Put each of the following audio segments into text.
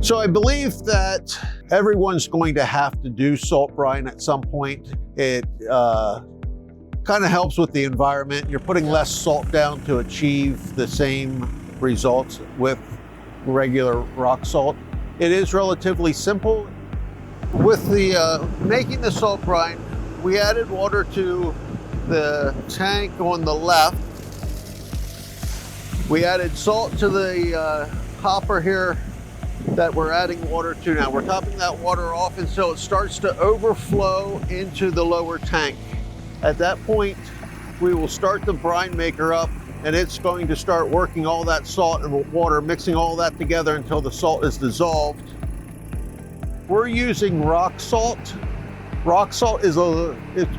So I believe that everyone's going to have to do salt brine at some point. It kind of helps with the environment. You're putting less salt down to achieve the same results with regular rock salt. It is relatively simple. With the making the salt brine, we added water to the tank on the left. We added salt to the hopper here that we're adding water to now. We're topping that water off until it starts to overflow into the lower tank. At that point, we will start the brine maker up, and it's going to start working all that salt and water, mixing all that together until the salt is dissolved. We're using rock salt. Rock salt is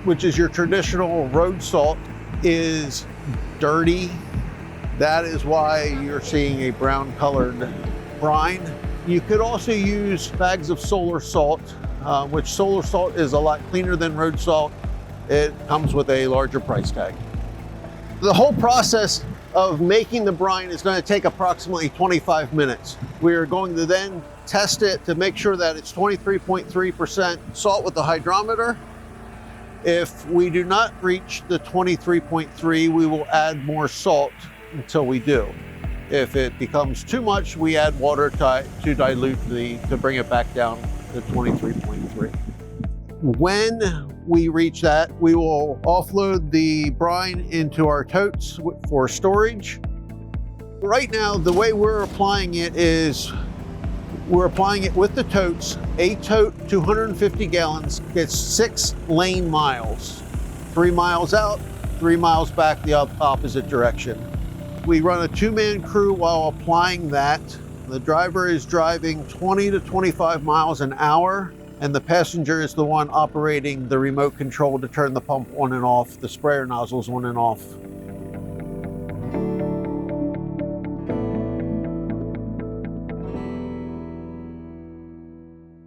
which is your traditional road salt, is dirty. That is why you're seeing a brown colored brine. You could also use bags of solar salt, which solar salt is a lot cleaner than road salt. It comes with a larger price tag. The whole process of making the brine is going to take approximately 25 minutes. We are going to then test it to make sure that it's 23.3% salt with the hydrometer. If we do not reach the 23.3, we will add more salt until we do. If it becomes too much, we add water to dilute to bring it back down to 23.3. When we reach that, we will offload the brine into our totes for storage. Right now, the way we're applying it is we're applying it with the totes. A tote, 250 gallons, gets 6 lane miles. 3 miles out, 3 miles back the opposite direction. We run a 2-man crew while applying that. The driver is driving 20 to 25 miles an hour, and the passenger is the one operating the remote control to turn the pump on and off, the sprayer nozzles on and off.